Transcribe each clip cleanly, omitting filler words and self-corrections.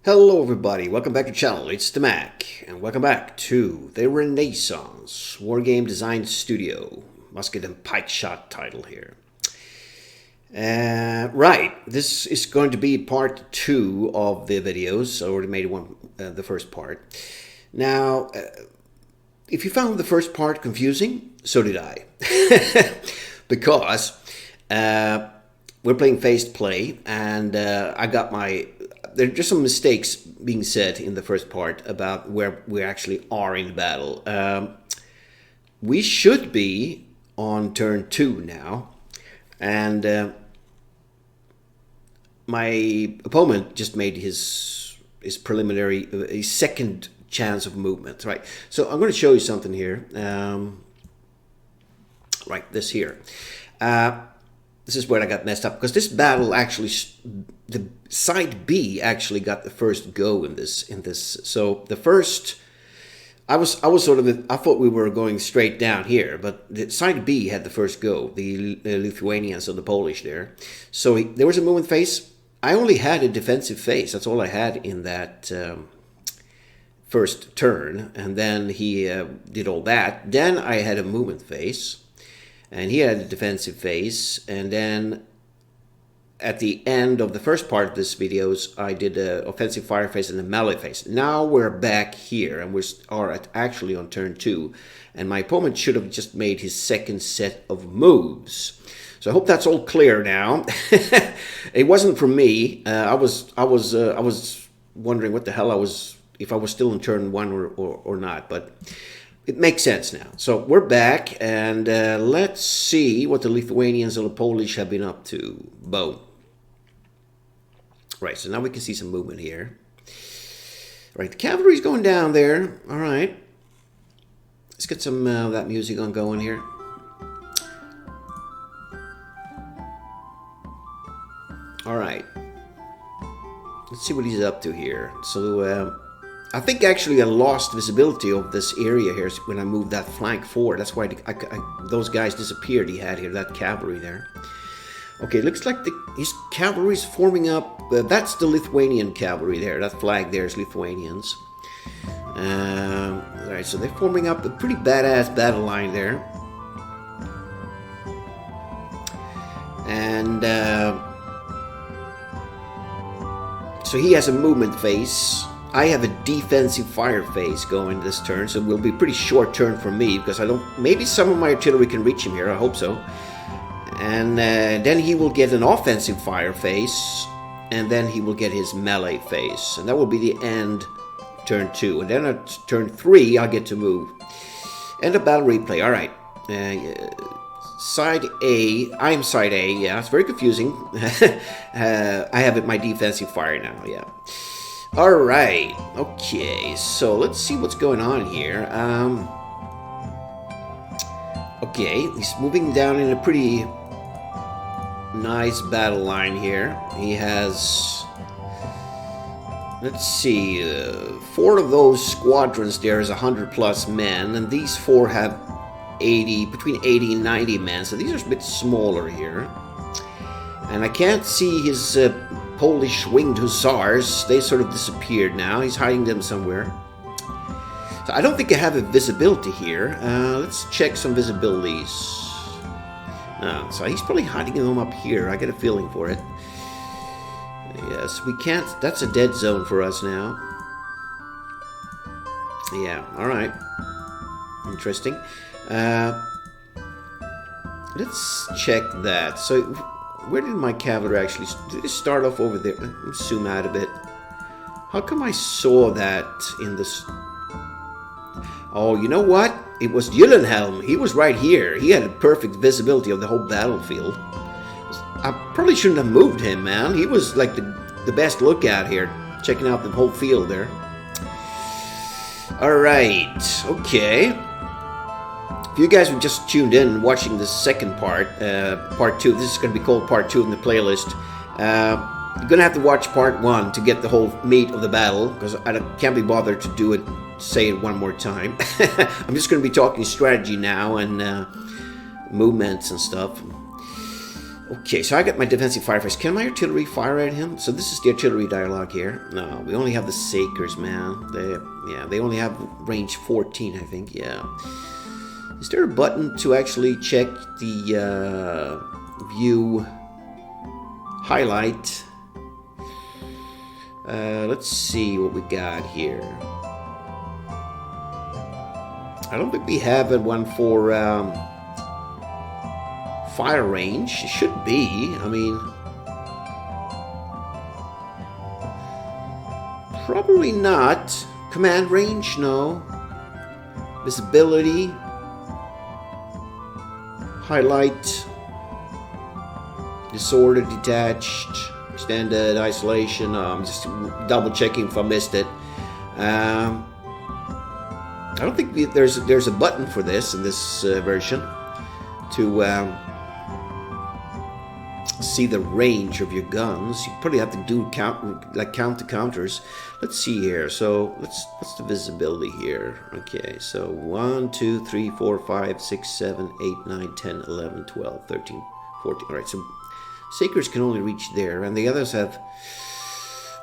Hello everybody, welcome back to the channel, it's the Mac, and welcome back to the Renaissance Wargame Design Studio. Musket and Pike Shot title here. Right, this is going to be part 2 of the videos. I already made the first part. Now, if you found the first part confusing, so did I. Because we're playing phased play, and I got there are just some mistakes being said in the first part about where we actually are in battle. We should be on turn 2 now, and my opponent just made his preliminary, his second chance of movement. Right, so I'm going to show you something here. Right, this here. This is where I got messed up, because this battle actually, the side B actually got the first go in this. So the first, I was sort of, I thought we were going straight down here, but the side B had the first go, the Lithuanians and the Polish there. So there was a movement phase. I only had a defensive phase. That's all I had in that first turn, and then he did all that. Then I had a movement phase. And he had a defensive phase, and then at the end of the first part of this videos, I did an offensive fire phase and a melee phase. Now we're back here, and we are actually on turn 2, and my opponent should have just made his second set of moves. So I hope that's all clear now. It wasn't for me. I was wondering what the hell if I was still in turn 1 or not, but it makes sense now. So we're back, and let's see what the Lithuanians and the Polish have been up to. Boom. Right, so now we can see some movement here. Right, the cavalry's going down there. All right. Let's get some that music on going here. All right. Let's see what he's up to here. So, I think actually I lost visibility of this area here when I moved that flank forward. That's why those guys disappeared he had here, that cavalry there. Okay, looks like his cavalry is forming up. That's the Lithuanian cavalry there. That flag there is Lithuanians. Alright, so they're forming up a pretty badass battle line there. And so he has a movement phase. I have a defensive fire phase going this turn, so it will be a pretty short turn for me, because maybe some of my artillery can reach him here, I hope so. And then he will get an offensive fire phase, and then he will get his melee phase. And that will be the end turn 2. And then at turn 3, I'll get to move. End of battle replay, alright. Side A, I'm side A, yeah, it's very confusing. I have my defensive fire now, yeah. Alright, okay, so let's see what's going on here. Okay, he's moving down in a pretty nice battle line here. He has, let's see, 4 of those squadrons there is 100 plus men, and these 4 have between 80 and 90 men, so these are a bit smaller here. And I can't see his Polish winged hussars. They sort of disappeared now. He's hiding them somewhere. So I don't think I have a visibility here. Let's check some visibilities. So he's probably hiding them up here. I get a feeling for it. Yes, we can't. That's a dead zone for us now. Yeah, alright. Interesting. Let's check that. So where did my cavalry actually... Did it start off over there? Let me zoom out a bit. How come I saw that in this... Oh, you know what? It was Gyllenhelm. He was right here. He had a perfect visibility of the whole battlefield. I probably shouldn't have moved him, man. He was like the best lookout here, checking out the whole field there. Alright, okay. If you guys have just tuned in watching the second part, part 2, this is going to be called part 2 in the playlist. You're going to have to watch part 1 to get the whole meat of the battle, because I can't be bothered to say it one more time. I'm just going to be talking strategy now and movements and stuff. Okay, so I got my defensive firefights. Can my artillery fire at him? So this is the artillery dialogue here. No, we only have the Sakers, man. They only have range 14, I think. Yeah. Is there a button to actually check the view highlight? Let's see what we got here. I don't think we have one for fire range. It should be. I mean, probably not. Command range, no. Visibility. Highlight. Disorder, detached. Extended, isolation. I'm just double checking if I missed it. I don't think there's a button for this in this version to see the range of your guns. You probably have to do count the counters. Let's see here. So what's the visibility here? Okay, so 1, 2, 3, 4, 5, 6, 7, 8, 9, 10, 11, 12, 13, 14. All right, so Sakers can only reach there, and the others have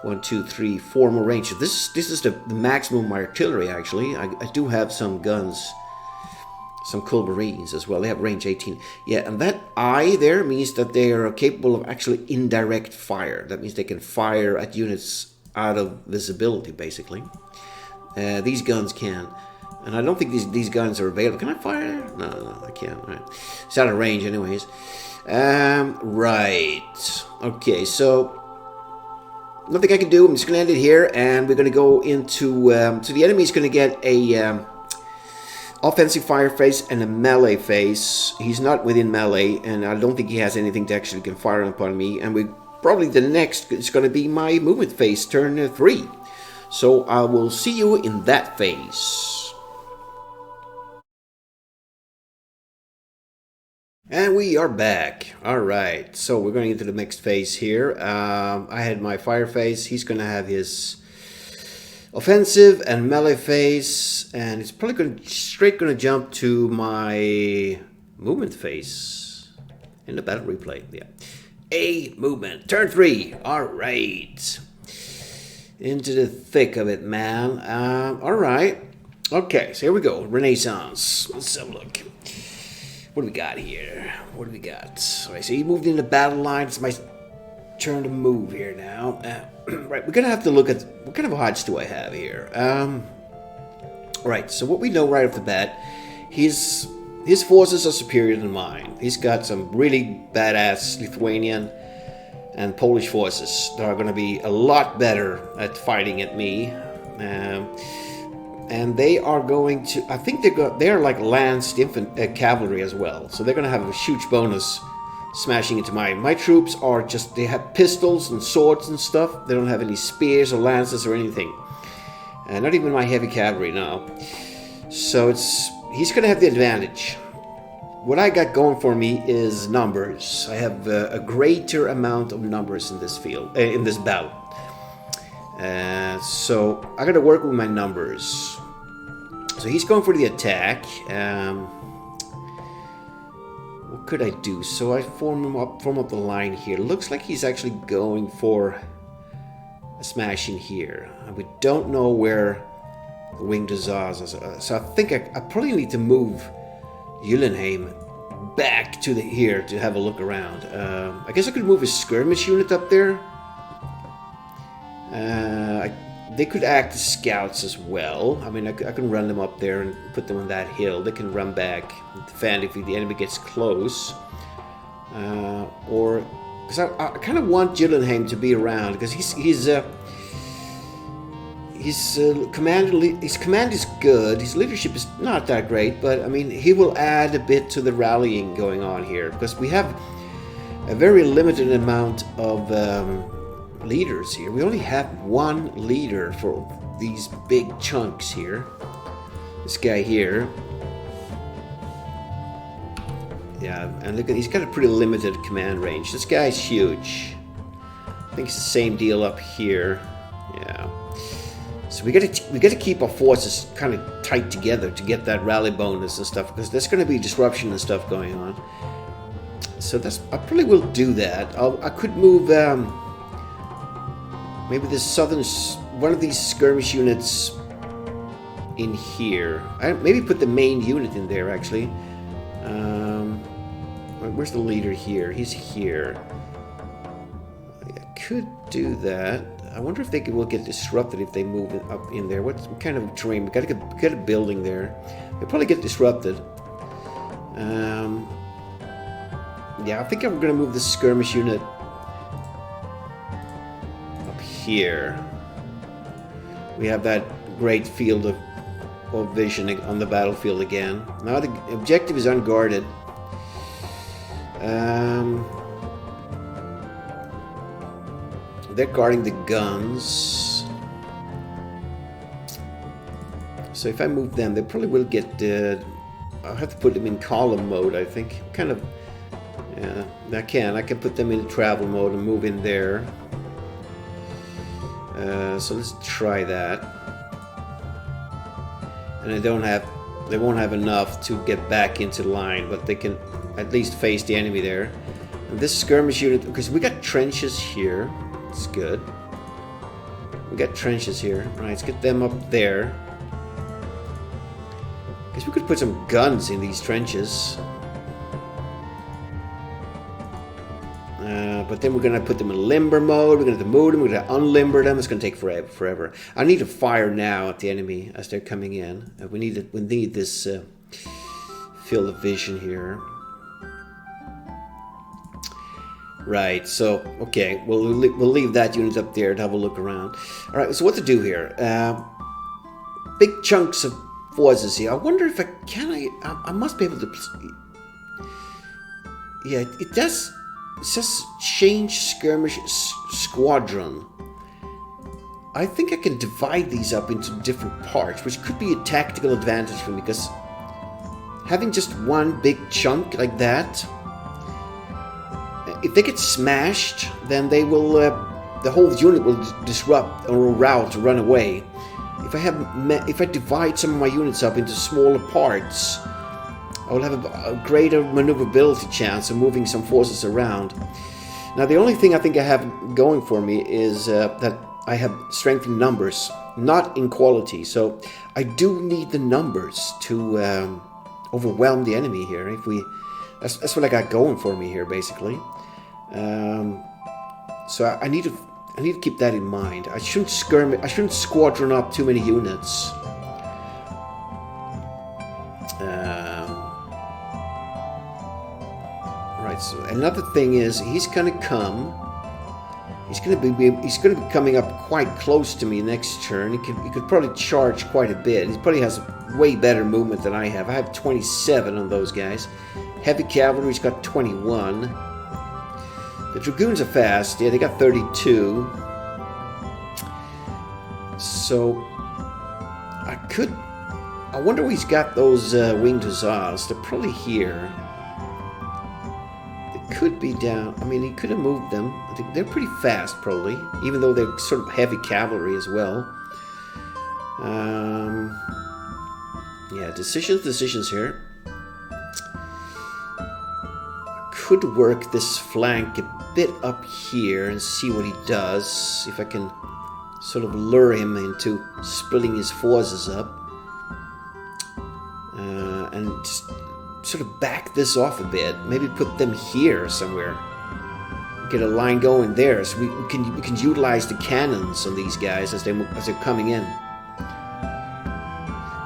1, 2, 3, 4 more range. So this is the maximum of my artillery, actually. I do have some guns, some Culverines as well. They have range 18. Yeah, and that I there means that they are capable of actually indirect fire. That means they can fire at units out of visibility, basically. These guns can. And I don't think these guns are available. Can I fire? No, I can't. All right. It's out of range anyways. Right. Okay, so nothing I can do. I'm just going to end it here, and we're going to go into... so the enemy is going to get a offensive fire phase and a melee phase. He's not within melee, and I don't think he has anything to actually can fire upon me. And we probably the next is going to be my movement phase, turn 3. So I will see you in that phase. And we are back. Alright, so we're going into the next phase here. I had my fire phase. He's going to have his offensive and melee phase. And it's probably going to jump to my movement phase in the battle replay. Yeah. A movement. Turn 3. Alright. Into the thick of it, man. Alright. Okay, so here we go. Renaissance. Let's have a look. What do we got here? What do we got? Alright, so he moved into battle line. It's my turn to move here now. Right, we're going to have to look at what kind of odds do I have here. Alright, so what we know right off the bat, his forces are superior than mine. He's got some really badass Lithuanian and Polish forces that are going to be a lot better at fighting at me. And they are going to, I think they're like lanced cavalry as well. So they're going to have a huge bonus smashing into my troops are just, they have pistols and swords and stuff. They don't have any spears or lances or anything. Not even my heavy cavalry now. So he's going to have the advantage. What I got going for me is numbers. I have a greater amount of numbers in this field, in this battle. So I got to work with my numbers. So he's going for the attack. What could I do? So I form up the line here. Looks like he's actually going for a smash in here. We don't know where the winged hussars are. So I think I probably need to move Gyllenheim back to here to have a look around. I guess I could move a skirmish unit up there. They could act as scouts as well. I mean, I can run them up there and put them on that hill. They can run back and defend if the enemy gets close. Or because I kind of want Gyllenheim to be around because his command is good. His leadership is not that great, but I mean, he will add a bit to the rallying going on here because we have a very limited amount of leaders here. We only have one leader for these big chunks here. This guy here. Yeah, and look at, he's got a pretty limited command range. This guy's huge. I think it's the same deal up here. Yeah. So we got to keep our forces kind of tight together to get that rally bonus and stuff because there's going to be disruption and stuff going on. So I probably will do that. I could move maybe the southern, one of these skirmish units in here. Maybe put the main unit in there, actually. Where's the leader here? He's here. I could do that. I wonder if they will get disrupted if they move up in there. What kind of terrain? We gotta get a building there. They'll probably get disrupted. Yeah, I think I'm gonna move the skirmish unit up here. We have that great field of vision on the battlefield again. Now the objective is unguarded. They're guarding the guns. So if I move them, they probably will get... I'll have to put them in column mode, I think. Kind of... Yeah, I can put them in travel mode and move in there. So let's try that. And they won't have enough to get back into line, but they can at least face the enemy there. And this skirmish unit, because we got trenches here. It's good. We got trenches here. Right, let's get them up there. Guess we could put some guns in these trenches. But then we're going to put them in limber mode. We're going to have to move them. We're going to unlimber them. It's going to take forever. I need to fire now at the enemy as they're coming in. We need this field of vision here. Right. So okay, we'll leave that unit up there to have a look around. All right. So what to do here? Big chunks of forces here. I wonder if I must be able to. Yeah, it does. It says change skirmish squadron. I think I can divide these up into different parts, which could be a tactical advantage for me, because having just one big chunk like that, if they get smashed, then they will, the whole unit will disrupt or rout to run away. If I divide some of my units up into smaller parts, I will have a greater maneuverability chance of moving some forces around. Now, the only thing I think I have going for me is that I have strength in numbers, not in quality. So I do need the numbers to overwhelm the enemy here. That's what I got going for me here, basically. So I need to keep that in mind. I shouldn't squadron up too many units. Right. So another thing is he's gonna come. He's gonna be coming up quite close to me next turn. He could probably charge quite a bit. He probably has way better movement than I have. I have 27 on those guys. Heavy cavalry's got 21. The dragoons are fast. Yeah, they got 32. So I wonder where he's got those winged hussars. They're probably here. They could be down. I mean, he could have moved them. I think they're pretty fast, probably, even though they're sort of heavy cavalry as well. Yeah, decisions here. Could work this flank a bit up here and see what he does. If I can sort of lure him into splitting his forces up. And just sort of back this off a bit. Maybe put them here somewhere. Get a line going there, so we can utilize the cannons on these guys as they're coming in.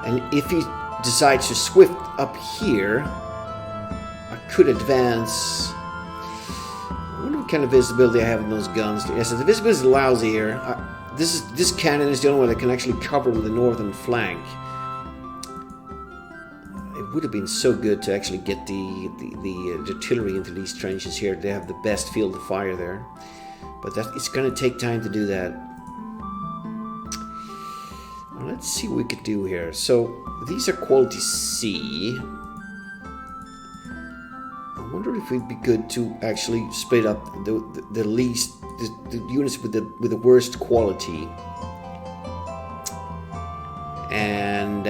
And if he decides to swift up here, I could advance. I wonder what kind of visibility I have on those guns. Yes, the visibility is lousy here. This cannon is the only one that can actually cover the northern flank. It would have been so good to actually get the artillery into these trenches here. They have the best field of fire there. But it's going to take time to do that. Well, let's see what we could do here. So these are quality C. I wonder if it'd be good to actually split up the units with the worst quality. And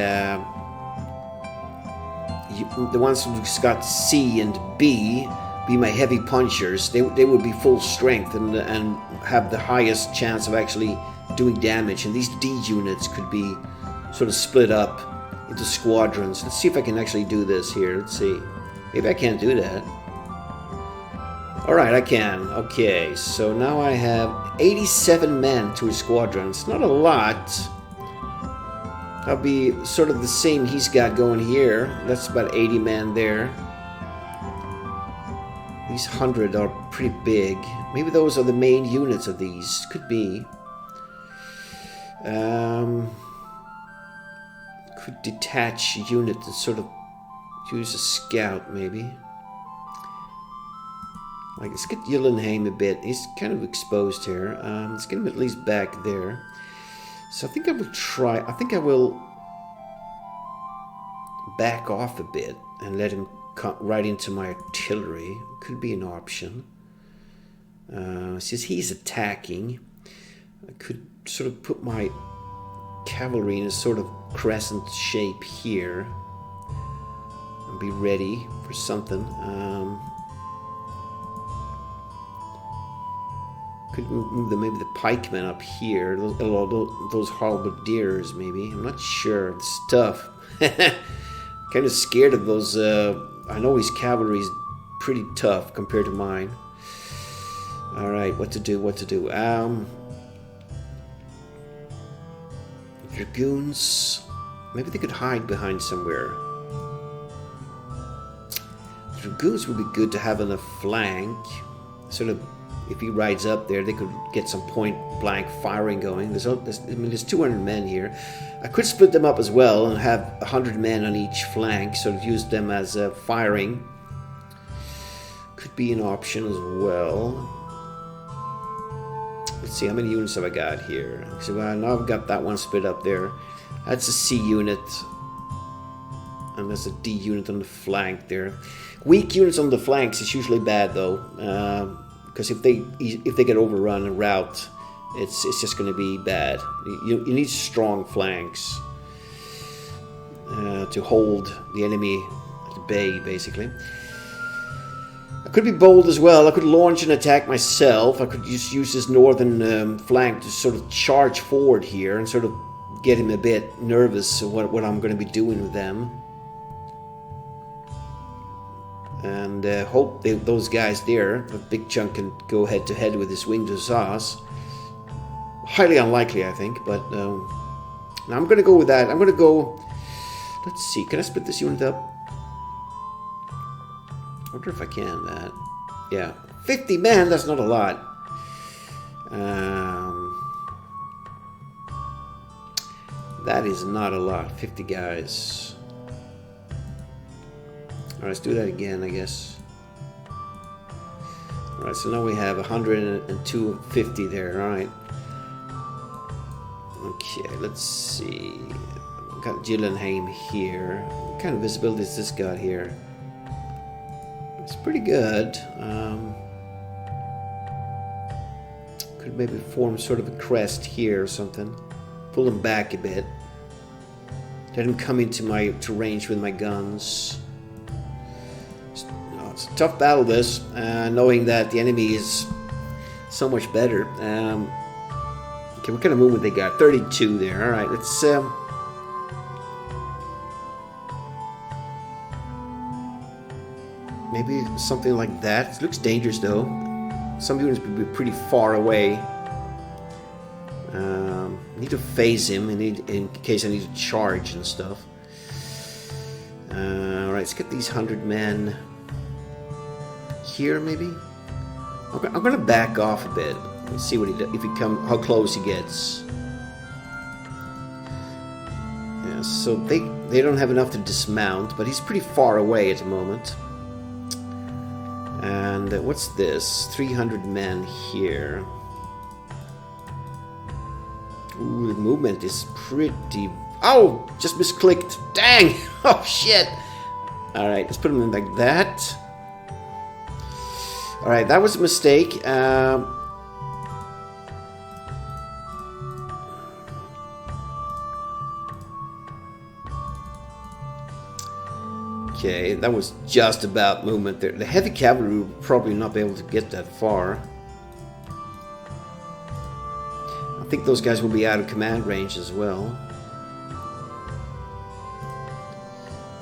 the ones who've got C and B be my heavy punchers. They would be full strength and have the highest chance of actually doing damage. And these D units could be sort of split up into squadrons. Let's see if I can actually do this here. Let's see. Maybe I can't do that. Alright, I can. Okay, so now I have 87 men to a squadron. It's not a lot. That'll be sort of the same he's got going here. That's about 80 men there. These 100 are pretty big. Maybe those are the main units of these. Could be. Could detach a unit and sort of use a scout, maybe. Like, let's get Yillenheim a bit. He's kind of exposed here. Let's get him at least back there. So I think I will try. I think I will back off a bit and let him cut right into my artillery. Could be an option. Since he's attacking, I could sort of put my cavalry in a sort of crescent shape here and be ready for something. Could move maybe the pikemen up here. Those halberdiers, maybe. I'm not sure. It's tough. Kind of scared of those. I know his cavalry is pretty tough compared to mine. All right, what to do? What to do? Dragoons. Maybe they could hide behind somewhere. Dragoons would be good to have on a flank. Sort of. If he rides up there, they could get some point-blank firing going. There's 200 men here. I could split them up as well and have 100 men on each flank, sort of use them as firing. Could be an option as well. Let's see, how many units have I got here? So now I've got that one split up there. That's a C unit. And there's a D unit on the flank there. Weak units on the flanks is usually bad, though. Because if they get overrun en route, it's just going to be bad. You need strong flanks to hold the enemy at bay, basically. I could be bold as well. I could launch an attack myself. I could just use this northern flank to sort of charge forward here and sort of get him a bit nervous of what I'm going to be doing with them. And hope those guys there, a big chunk, can go head to head with this winged hussars. Highly unlikely, I think, but now I'm going to go with that. I'm going to go. Let's see, can I split this unit up? I wonder if I can. That, yeah, 50 men. That's not a lot. That is not a lot. 50 guys. Alright, let's do that again, I guess. Alright, so now we have 100 and 250 there, alright. Okay, let's see. We've got Gillenheim here. What kind of visibility has this got here? It's pretty good. Could maybe form sort of a crest here or something. Pull him back a bit. Let him come into range with my guns. It's a tough battle, this, knowing that the enemy is so much better. Okay, what kind of movement they got? 32 there. All right, let's maybe something like that. It looks dangerous, though. Some units would be pretty far away. Need to phase him in case I need to charge and stuff. All right, let's get these 100 men here, maybe. I'm going to back off a bit and see what how close he gets. Yeah, so they don't have enough to dismount, but he's pretty far away at the moment. And what's this? 300 men here. Ooh, the movement is pretty... Oh! Just misclicked. Dang! Oh, shit! Alright, let's put him in like that. Alright, that was a mistake. Okay, that was just about movement there. The heavy cavalry would probably not be able to get that far. I think those guys will be out of command range as well.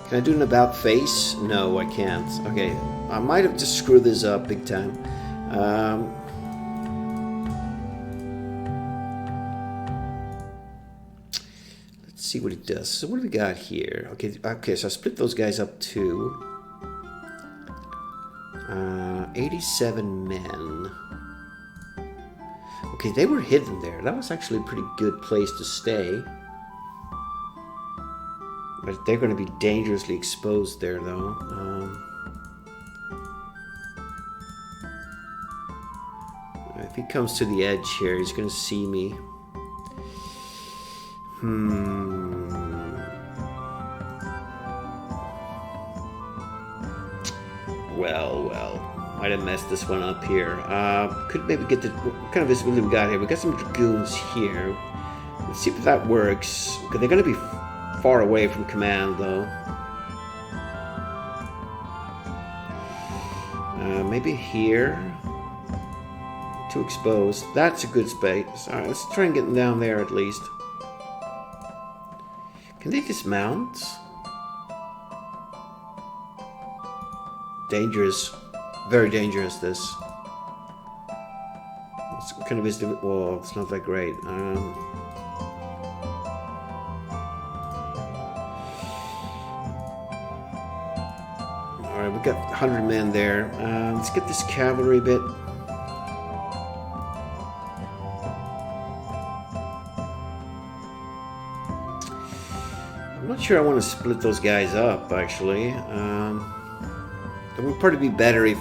Can I do an about face? No, I can't. Okay, I might have just screwed this up big time. Let's see what it does. So what do we got here? Okay, so I split those guys up too. 87 men. Okay, they were hidden there. That was actually a pretty good place to stay. But they're going to be dangerously exposed there, though. If he comes to the edge here, he's going to see me. Well. Might have messed this one up here. Could maybe get the... What kind of visibility we got here? We got some dragoons here. Let's see if that works. Because they're going to be far away from command, though. Maybe here. Too exposed. That's a good space. Alright, let's try and get them down there at least. Can they dismount? Dangerous. Very dangerous, this. It's kind of is... Oh, it's not that great. Alright, we got 100 men there. Let's get this cavalry a bit. I'm not sure I want to split those guys up, actually. It would probably be better if,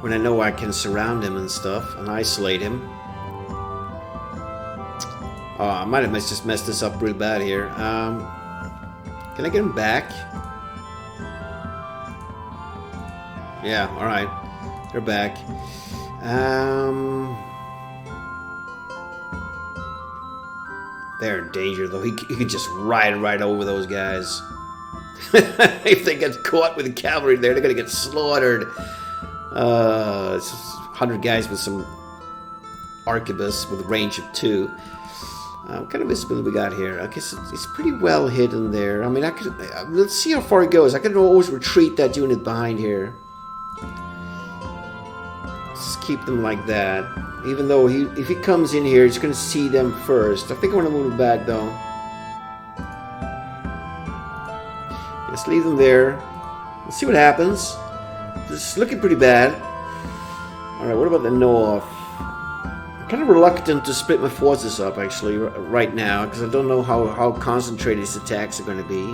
when I know I can surround him and stuff, and isolate him. Oh, I might have just messed this up real bad here. Can I get him back? Yeah, alright. They're back. They're in danger, though. He could just ride right over those guys. If they get caught with the cavalry there, they're going to get slaughtered. It's 100 guys with some arquebus with a range of 2. What kind of visibility we got here? I guess it's pretty well hidden there. I mean, let's see how far it goes. I can always retreat that unit behind here. Just keep them like that. Even though if he comes in here, he's going to see them first. I think I want to move him back, though. Let's leave them there. Let's see what happens. This is looking pretty bad. Alright, what about the north? I'm kind of reluctant to split my forces up, actually, right now, because I don't know how concentrated these attacks are going to be.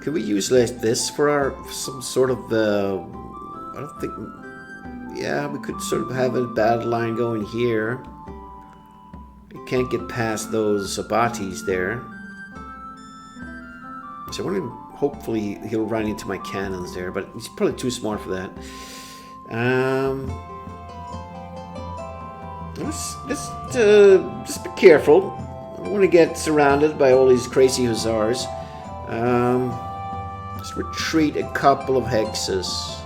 Could we use this for some sort of... I don't think... Yeah, we could sort of have a battle line going here. You can't get past those abatis there. So I wonder, hopefully he'll run into my cannons there, but he's probably too smart for that. Just be careful. I don't want to get surrounded by all these crazy hussars. Let's retreat a couple of hexes.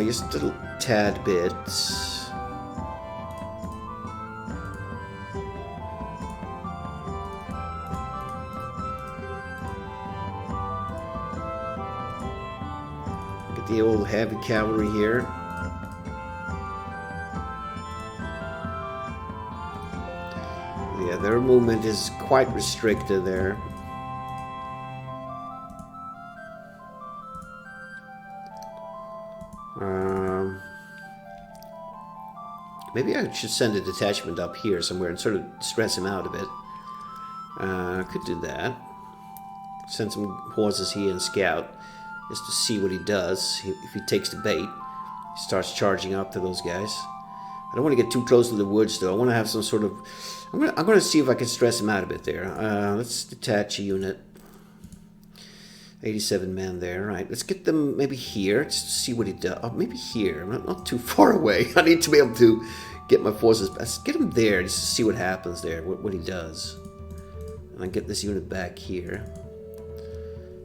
Just a little tad bit. Get the old heavy cavalry here. Yeah, their movement is quite restricted there. Maybe I should send a detachment up here somewhere and sort of stress him out a bit. Could do that. Send some horses here and scout, just to see what he does. If he takes the bait, he starts charging up to those guys. I don't want to get too close to the woods, though. I want to have some sort of... I'm going to see if I can stress him out a bit there. Let's detach a unit. 87 men there. Right, let's get them maybe here, just to see what he does. Oh, maybe here. Not too far away. I need to be able to get my forces. Let's get him there just to see what happens there, what he does. And I get this unit back here.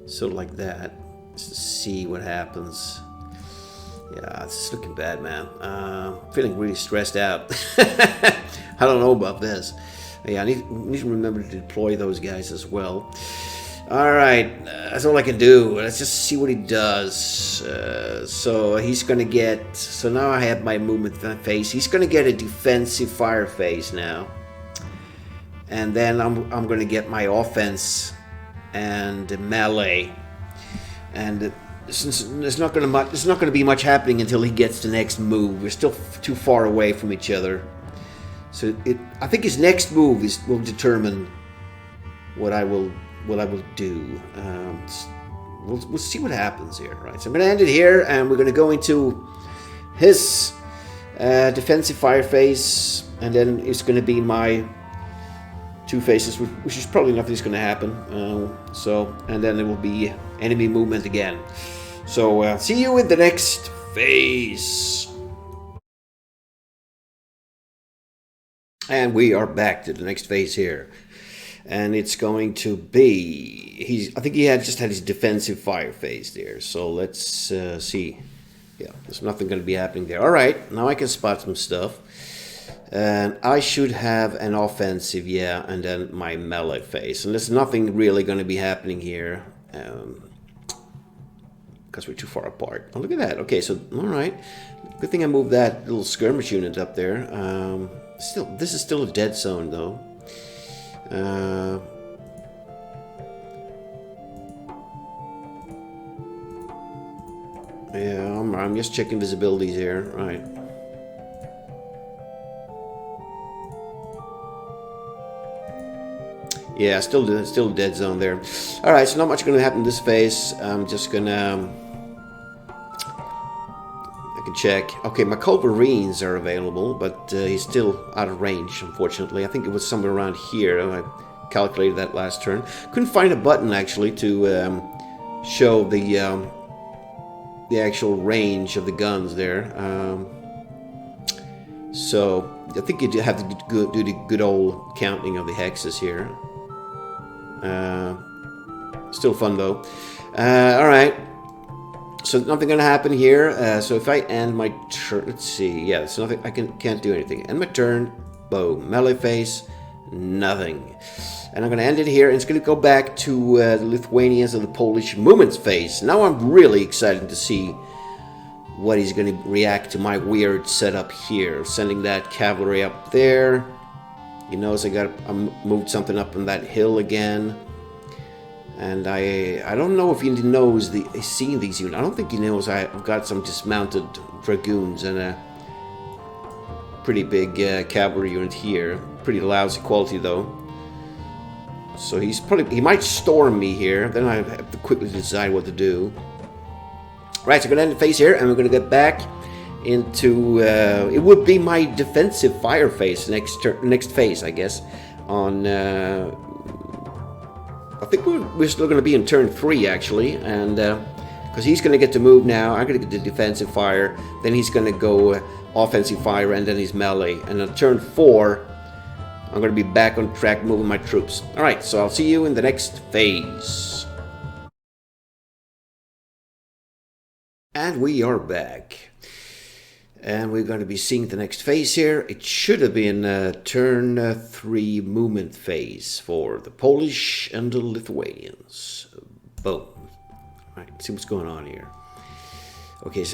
So like that, just to see what happens. Yeah, this is looking bad, man. Feeling really stressed out. I don't know about this. Yeah, I need to remember to deploy those guys as well. Alright, that's all I can do. Let's just see what he does. So he's gonna get... So now I have my movement phase. He's gonna get a defensive fire phase now. And then I'm gonna get my offense and melee. And since there's not gonna be much happening until he gets the next move. We're still too far away from each other. So I think his next move will determine what I will do. We'll see what happens here, right? So I'm going to end it here, and we're going to go into his defensive fire phase, and then it's going to be my two phases, which is probably nothing's going to happen. And then it will be enemy movement again. So see you in the next phase. And we are back to the next phase here. And it's going to be... I think he just had his defensive fire phase there. So let's see. Yeah, there's nothing going to be happening there. Alright, now I can spot some stuff. And I should have an offensive, yeah, and then my melee phase. And there's nothing really going to be happening here. Because we're too far apart. Oh, look at that. Okay, so, alright. Good thing I moved that little skirmish unit up there. This is still a dead zone, though. Yeah, I'm just checking visibilities here. Right. Yeah, still a dead zone there. All right, so not much going to happen in this phase. I'm just gonna. I can check. Okay, my Culverines are available, but he's still out of range, unfortunately. I think it was somewhere around here. I calculated that last turn. Couldn't find a button, actually, to show the actual range of the guns there. So, I think you have to do the good old counting of the hexes here. Still fun, though. Alright. So nothing gonna happen here. So if I end my turn, let's see. Yeah, it's nothing. I can't do anything. End my turn. Boom. Melee phase. Nothing. And I'm gonna end it here. And it's gonna go back to the Lithuanians and the Polish movements phase. Now I'm really excited to see what he's gonna react to my weird setup here. Sending that cavalry up there. He knows I moved something up on that hill again. And I don't know if he knows he's seen these units. I don't think he knows I've got some dismounted dragoons and a pretty big cavalry unit here. Pretty lousy quality though. So he might storm me here. Then I have to quickly decide what to do. Right, so I'm gonna end the phase here, and we're gonna get back into it would be my defensive fire phase next phase, I guess. On I think we're still going to be in turn 3, actually, and because he's going to get to move now, I'm going to get the defensive fire, then he's going to go offensive fire, and then he's melee, and on turn 4, I'm going to be back on track moving my troops. Alright, so I'll see you in the next phase. And we are back. And we're going to be seeing the next phase here. It should have been turn 3 movement phase for the Polish and the Lithuanians. Boom. Alright, see what's going on here. Okay,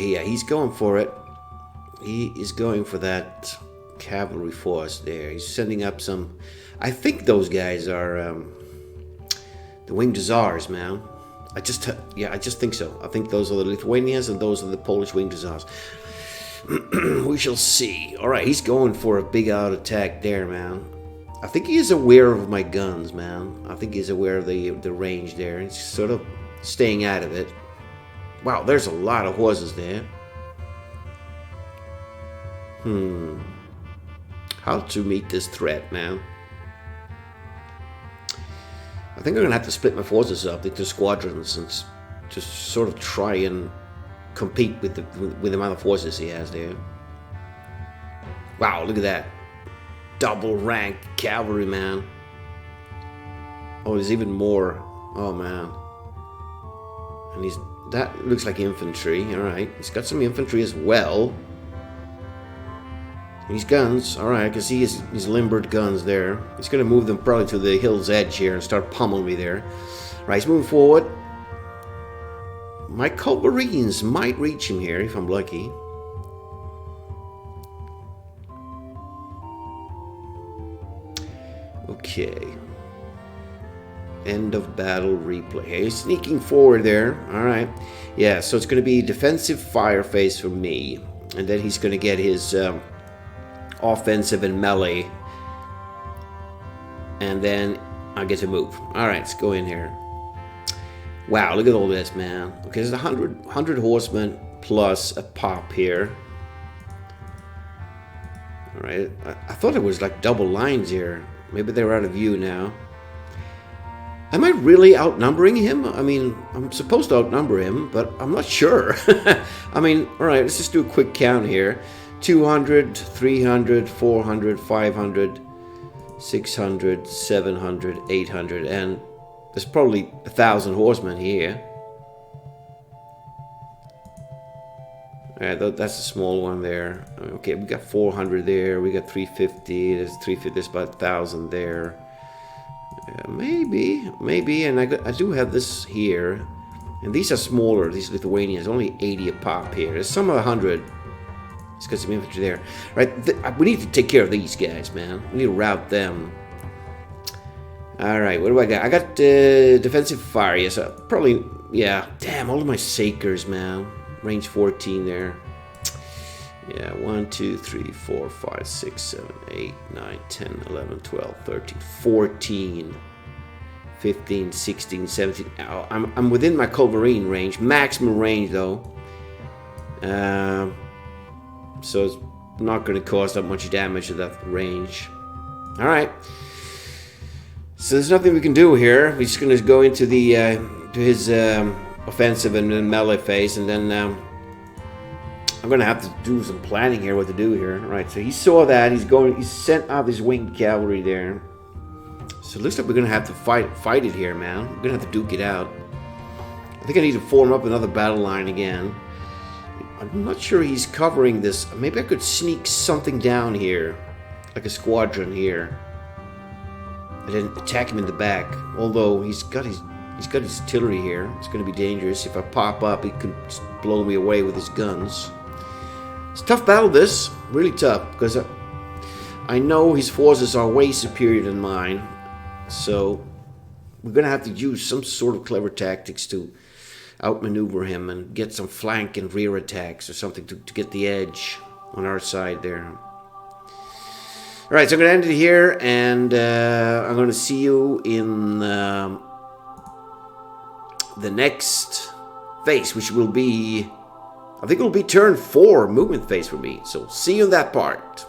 yeah, he's going for it. He is going for that cavalry force there. He's sending up some... I think those guys are the Winged Hussars, man. I just think so. I think those are the Lithuanians and those are the Polish Winged Hussars. We shall see. Alright, he's going for a big out attack there, man. I think he is aware of my guns, man. I think he's aware of the range there. He's sort of staying out of it. Wow, there's a lot of horses there. How to meet this threat, man? I think I'm gonna have to split my forces up into squadrons and just sort of try and compete with the amount of forces he has there. Wow, look at that. Double rank cavalry, man. Oh, there's even more. Oh, man. And that looks like infantry. Alright, he's got some infantry as well. These guns, alright, I can see his limbered guns there. He's going to move them probably to the hill's edge here and start pummeling me there. Right, he's moving forward. My Culverines might reach him here if I'm lucky. Okay. End of battle replay. Hey, he's sneaking forward there. Alright. Yeah, so it's going to be defensive fire phase for me. And then he's going to get his offensive and melee. And then I get to move. Alright, let's go in here. Wow, look at all this, man. Okay, there's 100 horsemen plus a pop here. Alright, I thought it was like double lines here. Maybe they're out of view now. Am I really outnumbering him? I mean, I'm supposed to outnumber him, but I'm not sure. I mean, alright, let's just do a quick count here. 200, 300, 400, 500, 600, 700, 800, and there's probably 1,000 horsemen here. Alright, that's a small one there. Okay, we got 400 there, we got 350, there's 350, there's about 1,000 there. Maybe, and I do have this here. And these are smaller, these Lithuanians, only 80 a pop here. There's some 100. It's got some infantry there. Right, we need to take care of these guys, man. We need to rout them. Alright, what do I got? I got defensive fire, yes. Probably, yeah. Damn, all of my Sakers, man. Range 14 there. Yeah, 1, 2, 3, 4, 5, 6, 7, 8, 9, 10, 11, 12, 13, 14, 15, 16, 17. Oh, I'm within my Culverine range. Maximum range, though. So it's not going to cause that much damage at that range. Alright. So there's nothing we can do here. We're just going to go into the to his offensive and then melee phase, and then I'm going to have to do some planning here what to do here. Right, so he saw that. He's sent out his winged cavalry there. So it looks like we're going to have to fight it here, man. We're going to have to duke it out. I think I need to form up another battle line again. I'm not sure he's covering this. Maybe I could sneak something down here, like a squadron here, and then attack him in the back. Although he's got his artillery here. It's going to be dangerous. If I pop up, he could blow me away with his guns. It's a tough battle, this. Really tough, because I know his forces are way superior than mine. So we're going to have to use some sort of clever tactics to outmaneuver him and get some flank and rear attacks or something to get the edge on our side there. Alright, so I'm going to end it here, and I'm going to see you in the next phase, which will be, I think it will be turn 4 movement phase for me. So see you in that part.